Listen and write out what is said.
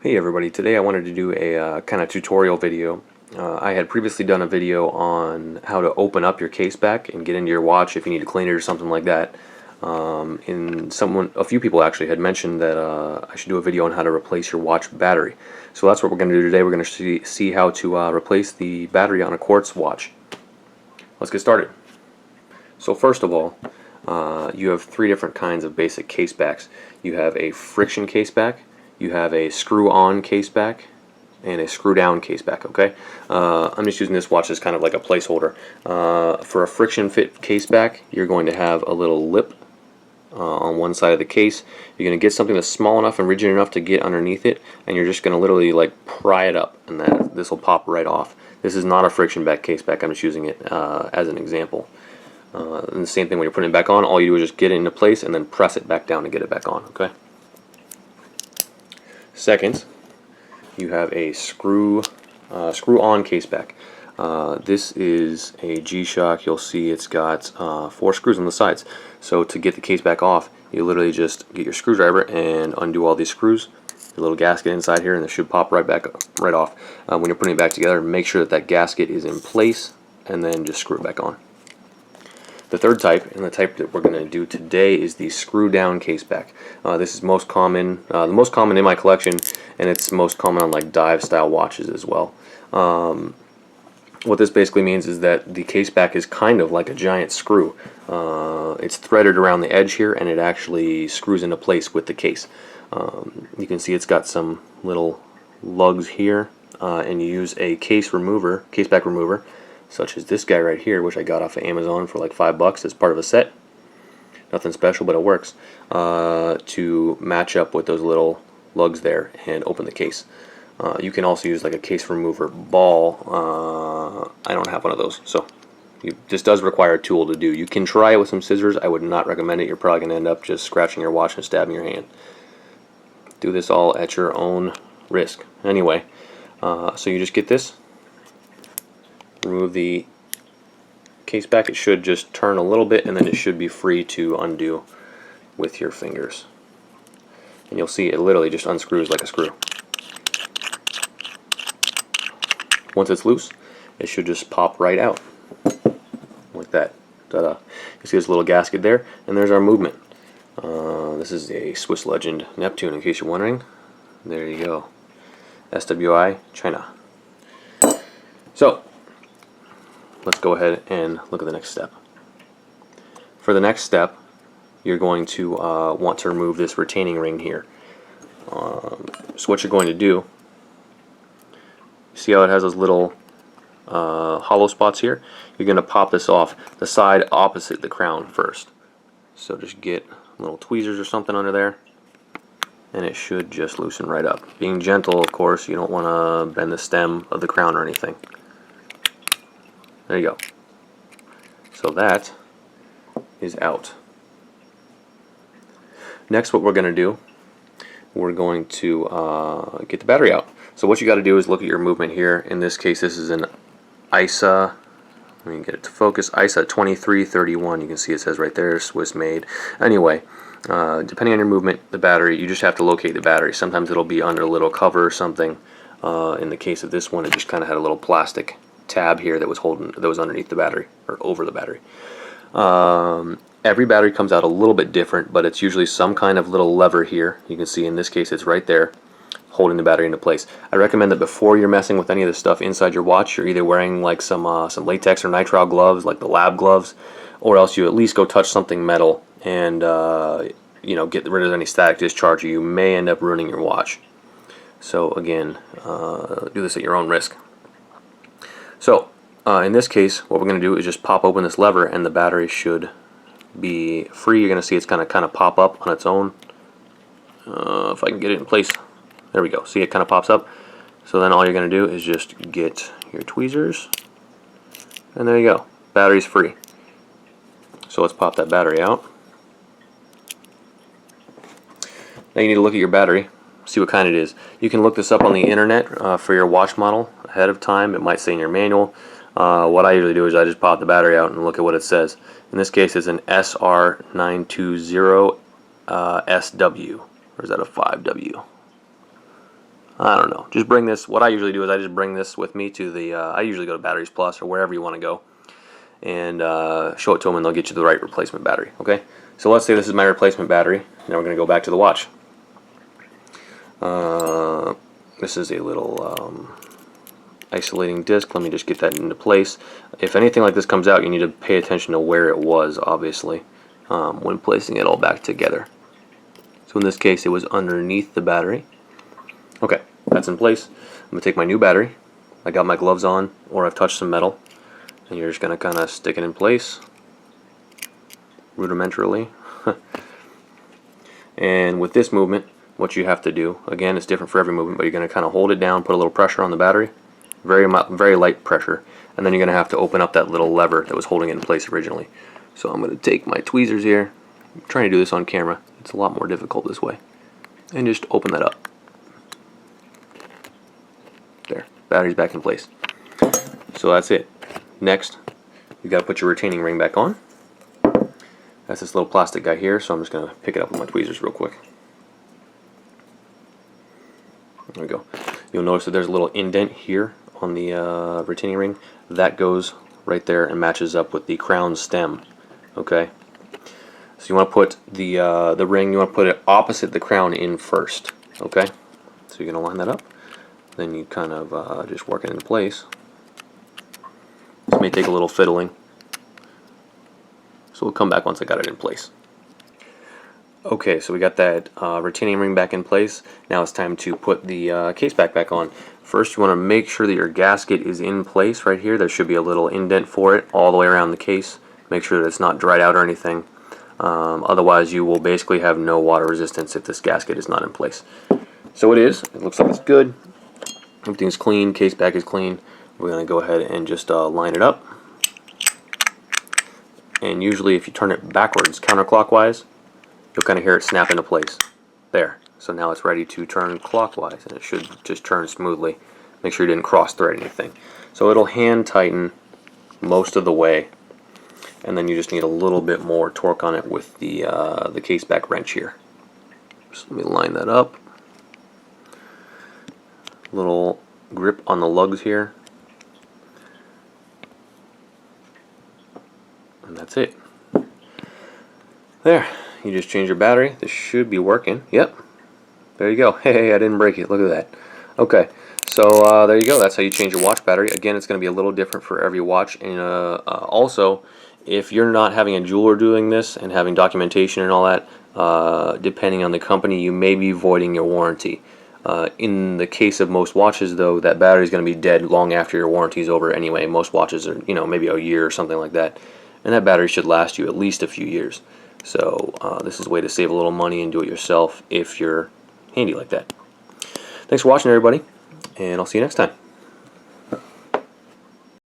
Hey everybody, today I wanted to do a kind of tutorial video. I had previously done a video on how to open up your case back and get into your watch if you need to clean it or something like that. A few people actually had mentioned that I should do a video on how to replace your watch battery. So that's what we're going to do today. We're going to see how to replace the battery on a quartz watch. Let's get started. So first of all, you have three different kinds of basic case backs. You have a friction case back, you have a screw-on case back, and a screw-down case back. Okay, I'm just using this watch as kind of like a placeholder. For a friction fit case back, you're going to have a little lip on one side of the case. You're going to get something that's small enough and rigid enough to get underneath it, and you're just going to literally like pry it up, and this will pop right off. This is not a friction back case back. I'm just using it as an example. And the same thing when you're putting it back on, all you do is just get it into place and then press it back down to get it back on. Okay. Second, you have a screw-on case back. This is a G-Shock. You'll see it's got 4 screws on the sides. So to get the case back off, you literally just get your screwdriver and undo all these screws. A little gasket inside here, and it should pop right off. When you're putting it back together, make sure that gasket is in place, and then just screw it back on. The third type, and the type that we're going to do today, is the screw-down case back. This is most common, the most common in my collection, and it's most common on like dive-style watches as well. What this basically means is that the case back is kind of like a giant screw. It's threaded around the edge here, and it actually screws into place with the case. You can see it's got some little lugs here, and you use a case back remover, such as this guy right here, which I got off of Amazon for like $5 as part of a set. Nothing special, but it works, to match up with those little lugs there and open the case. You can also use like a case remover ball. I don't have one of those, so this does require a tool to do. You can try it with some scissors. I would not recommend it. You're probably going to end up just scratching your watch and stabbing your hand. Do this all at your own risk. Anyway, so you just get this. Remove the case back. It should just turn a little bit, and then it should be free to undo with your fingers. And you'll see it literally just unscrews like a screw. Once it's loose, it should just pop right out like that. Ta-da. You see this little gasket there, and there's our movement. This is a Swiss Legend Neptune, in case you're wondering. There you go. SWI, China. So, let's go ahead and look at the next step. For the next step, you're going to want to remove this retaining ring here. So what you're going to do, see how it has those little hollow spots here? You're going to pop this off the side opposite the crown first. So just get little tweezers or something under there, and it should just loosen right up. Being gentle, of course, you don't want to bend the stem of the crown or anything. There you go. So that is out. Next, what we're going to do, we're going to get the battery out. So what you got to do is look at your movement here. In this case, this is an ISA. Let me get it to focus. ISA 2331. You can see it says right there, Swiss made. Anyway, depending on your movement, the battery, you just have to locate the battery. Sometimes it'll be under a little cover or something. In the case of this one, it just kind of had a little plastic tab here that was underneath the battery, or over the battery. Every battery comes out a little bit different, but it's usually some kind of little lever here. You can see in this case it's right there, holding the battery into place. I recommend that before you're messing with any of the stuff inside your watch, you're either wearing like some latex or nitrile gloves, like the lab gloves, or else you at least go touch something metal and get rid of any static discharge, or you may end up ruining your watch. So again, do this at your own risk. So in this case, what we're going to do is just pop open this lever, and the battery should be free. You're going to see it's kind of pop up on its own. If I can get it in place. There we go. See, it kind of pops up. So then all you're going to do is just get your tweezers, and there you go. Battery's free. So let's pop that battery out. Now you need to look at your battery, see what kind it is. You can look this up on the internet for your watch model ahead of time. It might say in your manual. What I usually do is I just pop the battery out and look at what it says. In this case, it's an SR920 SW, or is that a 5W? I don't know. Just bring this. What I usually do is I just bring this with me to the. I usually go to Batteries Plus or wherever you want to go, and show it to them, and they'll get you the right replacement battery. Okay. So let's say this is my replacement battery. Now we're going to go back to the watch. This is a little isolating disc. Let me just get that into place. If anything like this comes out, you need to pay attention to where it was, obviously, when placing it all back together. So in this case, it was underneath the battery. Okay, that's in place. I'm going to take my new battery. I got my gloves on, or I've touched some metal, and you're just going to kind of stick it in place, rudimentarily. And with this movement, what you have to do, again, it's different for every movement, but you're going to kind of hold it down, put a little pressure on the battery, very light pressure, and then you're going to have to open up that little lever that was holding it in place originally. So I'm going to take my tweezers here. I'm trying to do this on camera. It's a lot more difficult this way. And just open that up. There, battery's back in place. So that's it. Next, you got to put your retaining ring back on. That's this little plastic guy here, so I'm just going to pick it up with my tweezers real quick. There we go. You'll notice that there's a little indent here on the retaining ring. That goes right there and matches up with the crown stem. Okay. So you want to put the ring. You want to put it opposite the crown in first. Okay. So you're gonna line that up. Then you kind of just work it into place. This may take a little fiddling. So we'll come back once I got it in place. Okay, so we got that retaining ring back in place. Now it's time to put the case back on. First, you want to make sure that your gasket is in place right here. There should be a little indent for it all the way around the case. Make sure that it's not dried out or anything. Otherwise, you will basically have no water resistance if this gasket is not in place. So it is. It looks like it's good. Everything's clean. Case back is clean. We're going to go ahead and just line it up. And usually, if you turn it backwards, counterclockwise, you'll kind of hear it snap into place. There. So now it's ready to turn clockwise, and it should just turn smoothly. Make sure you didn't cross thread anything. So it'll hand tighten most of the way, and then you just need a little bit more torque on it with the case back wrench here. So let me line that up. Little grip on the lugs here, and that's it. There. You just change your battery. This should be working. Yep. There you go. Hey, I didn't break it. Look at that. Okay. So there you go. That's how you change your watch battery. Again, it's going to be a little different for every watch. And also, if you're not having a jeweler doing this and having documentation and all that, depending on the company, you may be voiding your warranty. In the case of most watches, though, that battery is going to be dead long after your warranty is over anyway. Most watches are, maybe a year or something like that. And that battery should last you at least a few years. So this is a way to save a little money and do it yourself if you're handy like that. Thanks for watching, everybody, and I'll see you next time.